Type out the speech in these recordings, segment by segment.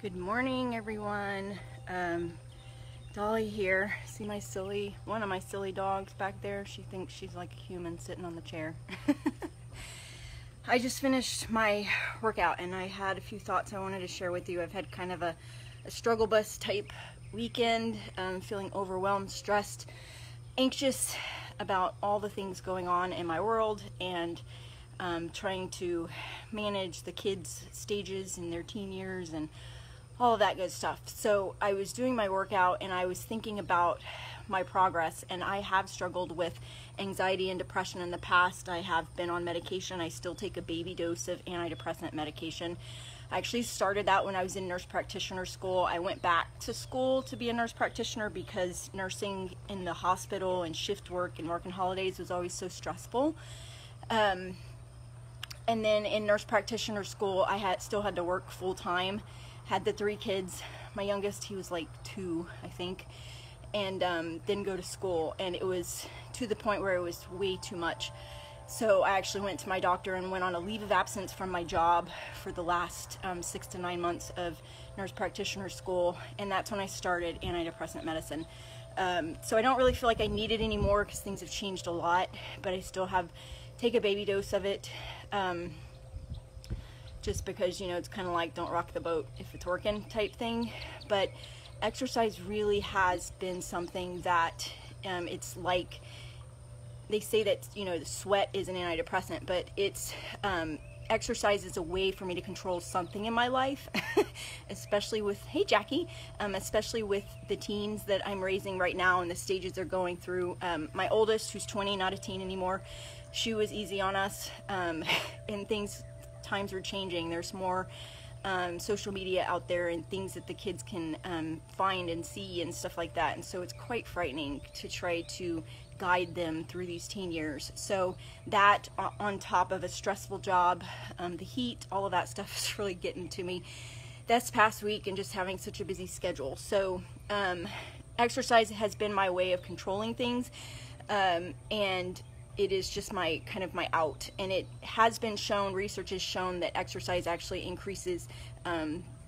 Good morning, everyone. Dolly here. See one of my silly dogs back there? She thinks she's like a human sitting on the chair. I just finished my workout and I had a few thoughts I wanted to share with you. I've had kind of a struggle bus type weekend, feeling overwhelmed, stressed, anxious about all the things going on in my world, and trying to manage the kids' stages in their teen years and all of that good stuff. So I was doing my workout and I was thinking about my progress, and I have struggled with anxiety and depression in the past. I have been on medication. I still take a baby dose of antidepressant medication. I actually started that when I was in nurse practitioner school. I went back to school to be a nurse practitioner because nursing in the hospital and shift work and working holidays was always so stressful. And then in nurse practitioner school, I still had to work full time. Had the 3 kids. My youngest, he was like 2, I think, and then go to school, and it was to the point where it was way too much. So I actually went to my doctor and went on a leave of absence from my job for the last 6 to 9 months of nurse practitioner school, and that's when I started antidepressant medicine. So I don't really feel like I need it anymore because things have changed a lot, but I still take a baby dose of it. Just because, you know, it's kind of like don't rock the boat if it's working type thing. But exercise really has been something that it's like they say that, you know, the sweat is an antidepressant, but it's exercise is a way for me to control something in my life, especially with, hey Jackie, especially with the teens that I'm raising right now and the stages they're going through. My oldest, who's 20, not a teen anymore, she was easy on us, and times are changing. There's more social media out there and things that the kids can find and see and stuff like that, and so it's quite frightening to try to guide them through these teen years. So that on top of a stressful job, the heat, all of that stuff is really getting to me this past week, and just having such a busy schedule. So exercise has been my way of controlling things, and it is just my out, and it has been shown, research has shown that exercise actually increases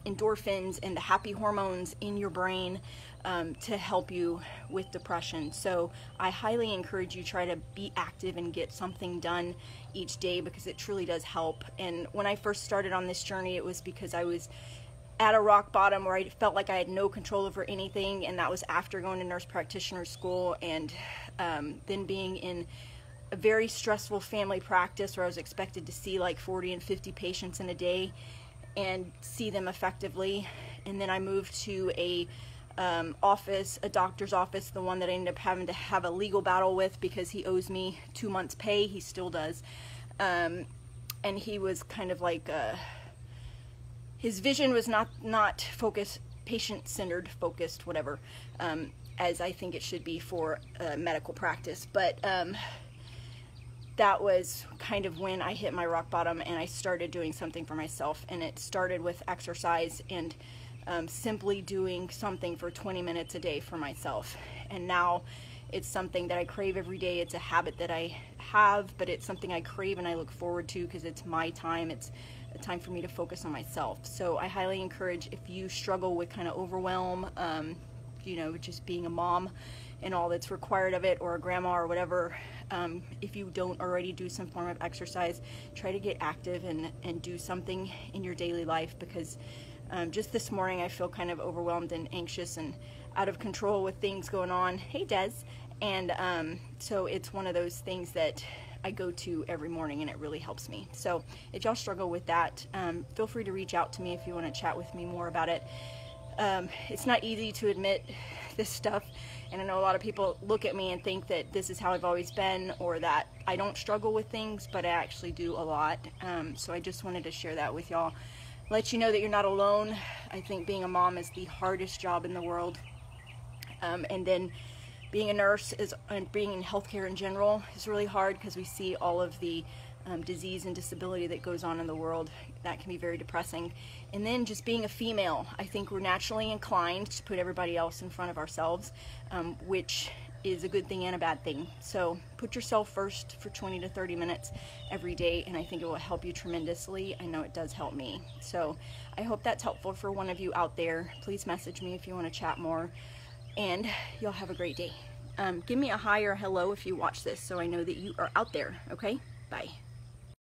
endorphins and the happy hormones in your brain to help you with depression. So I highly encourage you try to be active and get something done each day, because it truly does help. And when I first started on this journey, it was because I was at a rock bottom where I felt like I had no control over anything, and that was after going to nurse practitioner school and then being in a very stressful family practice where I was expected to see like 40 and 50 patients in a day and see them effectively. And then I moved to a doctor's office, the one that I ended up having to have a legal battle with because he owes me 2 months pay. He still does. And he was kind of like, his vision was not focused, patient-centered, focused, whatever, as I think it should be for medical practice. But that was kind of when I hit my rock bottom and I started doing something for myself. And it started with exercise and simply doing something for 20 minutes a day for myself. And now it's something that I crave every day. It's a habit that I have, but it's something I crave and I look forward to because it's my time. It's a time for me to focus on myself. So I highly encourage, if you struggle with kind of overwhelm, you know, just being a mom and all that's required of it, or a grandma or whatever, if you don't already do some form of exercise, try to get active and do something in your daily life, because just this morning I feel kind of overwhelmed and anxious and out of control with things going on. Hey Des. And so it's one of those things that I go to every morning, and it really helps me. So if y'all struggle with that, feel free to reach out to me if you want to chat with me more about it. It's not easy to admit this stuff, and I know a lot of people look at me and think that this is how I've always been, or that I don't struggle with things, but I actually do a lot. So I just wanted to share that with y'all, let you know that you're not alone. I think being a mom is the hardest job in the world, and then being a nurse and being in healthcare in general is really hard, because we see all of the disease and disability that goes on in the world. That can be very depressing. And then just being a female, I think we're naturally inclined to put everybody else in front of ourselves, which is a good thing and a bad thing. So put yourself first for 20 to 30 minutes every day, and I think it will help you tremendously. I know it does help me. So I hope that's helpful for one of you out there. Please message me if you want to chat more, and y'all have a great day. Give me a hi or a hello if you watch this so I know that you are out there, okay? Bye.